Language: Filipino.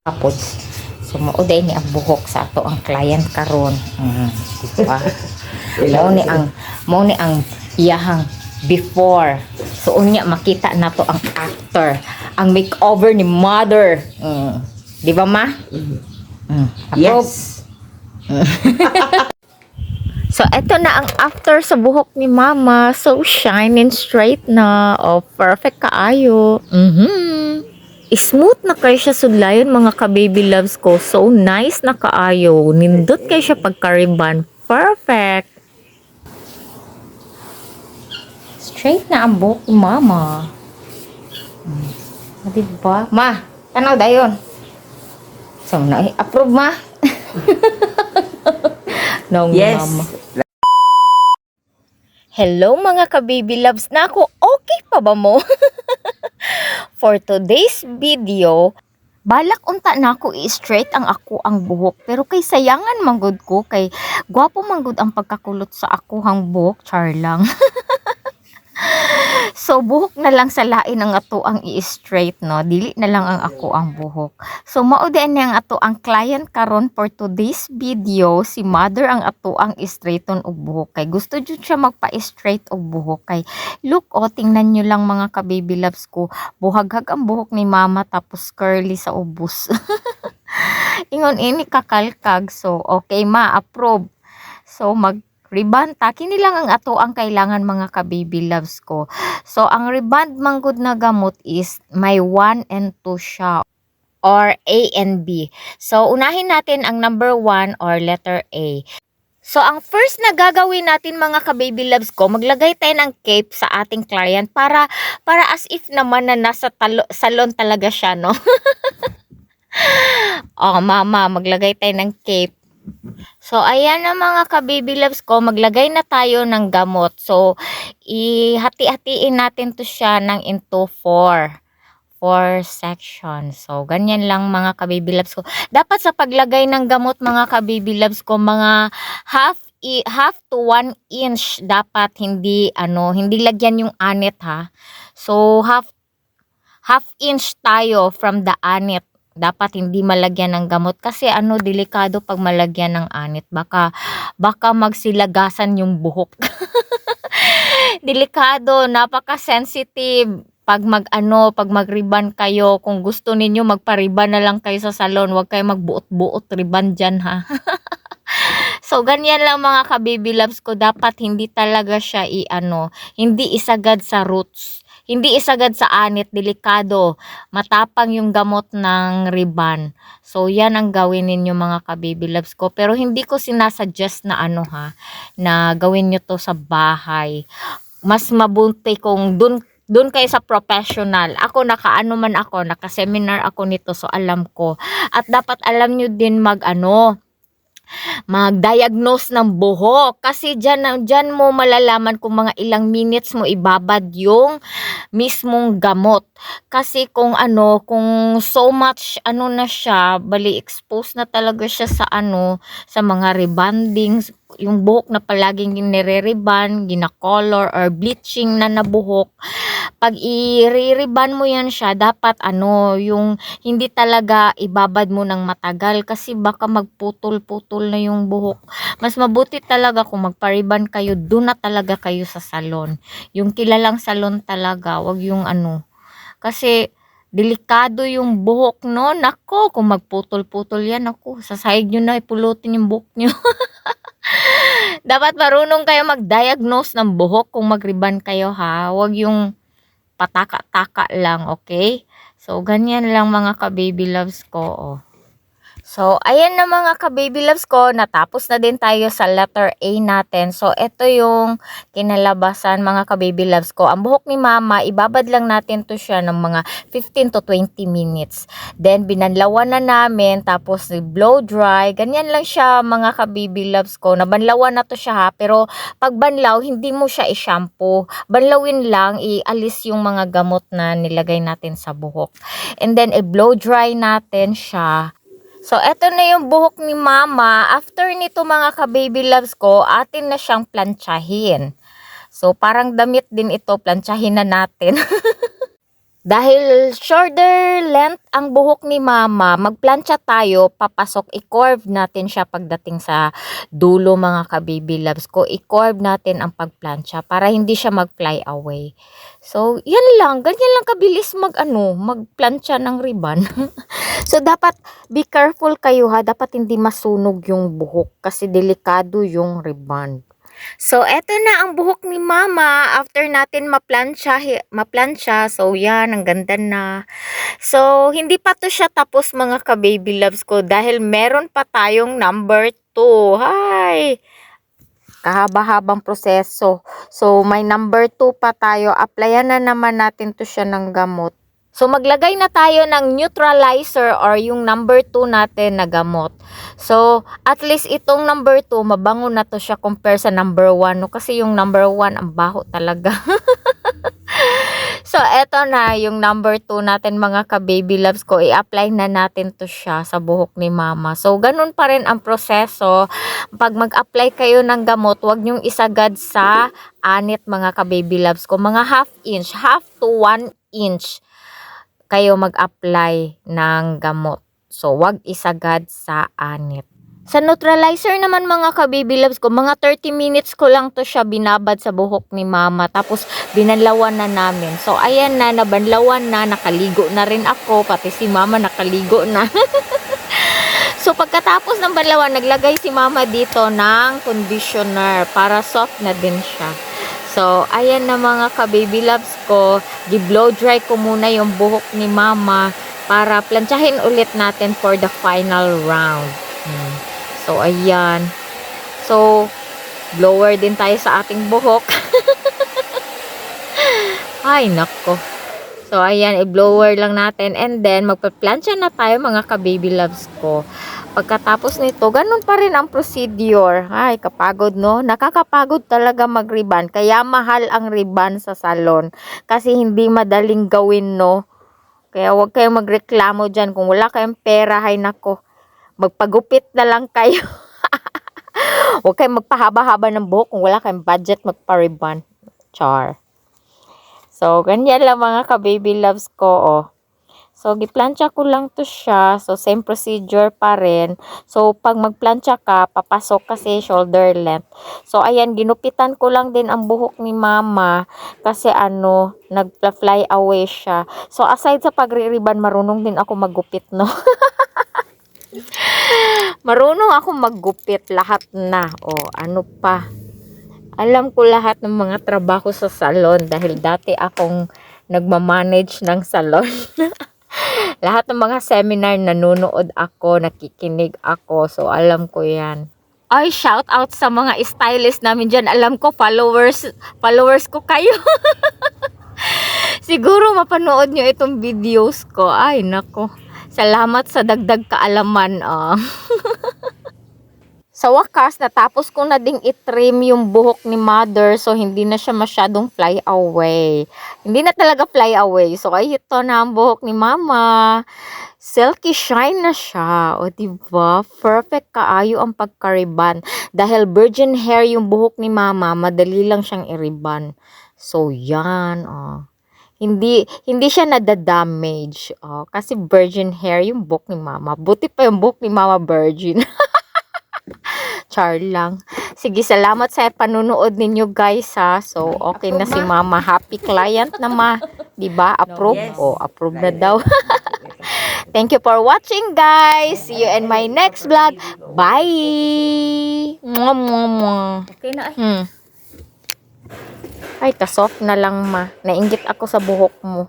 Tapos, sumuoday ni ang buhok sa ato ang client karon. Diba? Mo ni ang iyahang before. So unya makita nato ang after, ang makeover ni mother. Di ba ma? Approve? Yes. So eto na ang after sa buhok ni mama. So shine and straight na. Oh, perfect kaayo. Smooth na kay siya sudlayon mga ka-baby loves ko. So nice na kaayo. Nindot kay siya pagkariban. Perfect. Straight na ang buhok ni mama. Diba? Ma, tanaw dayon. So na approve ma. Nung Yes. mama. Hello mga ka-baby loves na ako. Okay pa ba mo? For today's video, balak unta na ako i-straight ang buhok. Pero kay sayangan manggod ko, kay gwapo manggod ang pagkakulot sa hang buhok, char lang. So buhok na lang sa lain ang ato ang i-straight, no? Dili na lang ang buhok. So maudian niya ang ato ang client karon for today's video. Si mother ang ato ang i-straighton og buhok. Kay gusto jud siya magpa-straight og buhok. Kay look, tingnan nyo lang mga ka-baby loves ko. Buhaghag ang buhok ni mama tapos curly sa ubos. Ingon ini kakalkag. So okay ma, approve. So reband ta, kini lang ang ato ang kailangan mga ka-baby loves ko. So ang reband manggod na gamot is may 1 and 2 siya, or A and B. So unahin natin ang number 1 or letter A. So ang first na gagawin natin mga ka-baby loves ko, maglagay tayo ng cape sa ating client para as if naman na nasa salon talaga siya, no? Oh mama, maglagay tayo ng cape. So, ayan na mga ka-baby loves ko, maglagay na tayo ng gamot. So, ihati-hatiin natin to siya ng into 4 sections. So, ganyan lang mga ka-baby loves ko. Dapat sa paglagay ng gamot mga ka-baby loves ko, mga half to 1 inch dapat, hindi lagyan yung anit ha. So, half inch tayo from the anit. Dapat hindi malagyan ng gamot kasi delikado pag malagyan ng anit, baka magsilagasan yung buhok. Delikado, napaka-sensitive pag mag-ribbon kayo. Kung gusto ninyo magpa-ribbon na lang kayo sa salon, wag kayo magbuot-buot ribbon diyan ha. So ganyan lang mga ka-baby loves ko, dapat hindi talaga siya hindi isagad sa roots. Hindi isagad sa anit, delikado. Matapang yung gamot ng ribbon. So, yan ang gawin ninyo mga ka-baby loves ko. Pero hindi ko sinasuggest na na gawin nyo to sa bahay. Mas mabuti kung dun kayo sa professional. Ako, naka-seminar ako nito, so alam ko. At dapat alam nyo din mag-diagnose ng buhok, kasi dyan mo malalaman kung mga ilang minutes mo ibabad yung mismong gamot. Kasi kung so much na siya, bali expose na talaga siya sa sa mga rebondings, yung buhok na palaging nire-rebond, gina-color or bleaching na nabuhok. Pag i-re-rebond mo yan siya, dapat yung hindi talaga ibabad mo ng matagal kasi baka magputol-putol na yung buhok. Mas mabuti talaga kung magpa-rebond kayo, doon na talaga kayo sa salon. Yung kilalang salon talaga, wag yung kasi delikado yung buhok, no? Nako, kung magputol-putol yan, sa sahig nyo na ipulutin yung buhok nyo. Dapat marunong kayo mag-diagnose ng buhok kung mag-rebond kayo ha. Wag yung pataka-taka lang, okay? So, ganyan lang mga ka-baby loves ko, oh. So, ayan na mga ka-baby loves ko, natapos na din tayo sa letter A natin. So, ito yung kinalabasan mga ka-baby loves ko. Ang buhok ni mama, ibabad lang natin to siya ng mga 15 to 20 minutes. Then, binanlawan na namin, tapos blow dry. Ganyan lang siya mga ka-baby loves ko. Nabanlawan na to siya ha, pero pag banlaw, hindi mo siya i-shampoo. Banlawin lang, ialis yung mga gamot na nilagay natin sa buhok. And then, i-blow dry natin siya. So, eto na yung buhok ni mama. After nito mga ka-baby loves ko, atin na siyang plantsahin. So, parang damit din ito, plantsahin na natin. Dahil shoulder length ang buhok ni mama, magplantsa tayo, papasok, i-curve natin siya pagdating sa dulo mga ka-baby loves ko. I-curve natin ang pagplantsa para hindi siya mag-fly away. So, yan lang. Ganyan lang kabilis magplantsa ng ribbon. So, dapat be careful kayo ha. Dapat hindi masunog yung buhok kasi delikado yung ribbon. So, eto na ang buhok ni mama after natin maplansya. So, yan, ang ganda na. So, hindi pa to siya tapos mga ka-baby loves ko dahil meron pa tayong number 2. Hi! Kahaba-habang proseso. So, may number 2 pa tayo. Applyan na naman natin to siya ng gamot. So, maglagay na tayo ng neutralizer or yung number 2 natin na gamot. So, at least itong number 2, mabango na to siya compare sa number 1. No? Kasi yung number 1, ang baho talaga. So, eto na yung number 2 natin mga ka-baby loves ko. I-apply na natin to siya sa buhok ni mama. So, ganun pa rin ang proseso. Pag mag-apply kayo ng gamot, huwag nyong isagad sa anit mga ka-baby loves ko. Mga half to 1 inch kayo mag-apply ng gamot. So, wag isagad sa anit. Sa neutralizer naman mga ka-baby loves ko, mga 30 minutes ko lang to siya binabad sa buhok ni mama. Tapos, binanlawan na namin. So, ayan na, nabanlawan na, nakaligo na rin ako. Pati si mama nakaligo na. So, pagkatapos ng banlawan, naglagay si mama dito ng conditioner para soft na din siya. So, ayan na mga ka-baby loves ko. Di-blow dry ko muna yung buhok ni mama para plantsahin ulit natin for the final round. So, ayan. So, blower din tayo sa ating buhok. Ay, nako. So, ayan, i-blower lang natin. And then, magpa-plancha na tayo mga ka-baby loves ko. Pagkatapos nito, ganun pa rin ang procedure. Ay, kapagod no? Nakakapagod talaga mag-ribbon. Kaya mahal ang ribbon sa salon. Kasi hindi madaling gawin no? Kaya huwag kayong magreklamo dyan. Kung wala kayong pera, hay nako. Magpagupit na lang kayo. Huwag kayong magpahaba-haba ng buhok. Kung wala kayong budget, magpa-ribbon. Char. So, ganyan lang mga ka-baby loves ko, oh. So, giplansya ko lang to siya. So, same procedure pa rin. So, pag magplansya ka, papasok kasi shoulder length. So, ayan, ginupitan ko lang din ang buhok ni mama. Kasi nagpa-fly away siya. So, aside sa pagre-ribbon, marunong din ako maggupit, no? Marunong ako maggupit lahat na. O, ano pa? Alam ko lahat ng mga trabaho sa salon dahil dati akong nagmamanage ng salon. Lahat ng mga seminar nanonood ako, nakikinig ako. So, alam ko yan. Ay, shout out sa mga stylist namin dyan. Alam ko, followers ko kayo. Siguro mapanood nyo itong videos ko. Ay, nako. Salamat sa dagdag kaalaman. Sa wakas, natapos ko na ding i-trim yung buhok ni mother. So, hindi na siya masyadong fly away. Hindi na talaga fly away. So, ay, ito na ang buhok ni mama. Silky shine na siya. O, diba? Perfect kaayo ang pagka-ribbon. Dahil virgin hair yung buhok ni mama, madali lang siyang i-ribbon. So, yan. Hindi siya nadadamage. Kasi virgin hair yung buhok ni mama. Buti pa yung buhok ni mama virgin. Char lang. Sige, salamat sa panunood ninyo guys ha. So, okay na si mama. Happy client na ma. Diba? Approve? Yes. Approve na daw. Thank you for watching guys. See you in my next vlog. Bye! Mwah, mwah, mwah. Okay na. Ay, ka-soft na lang ma. Nainggit ako sa buhok mo.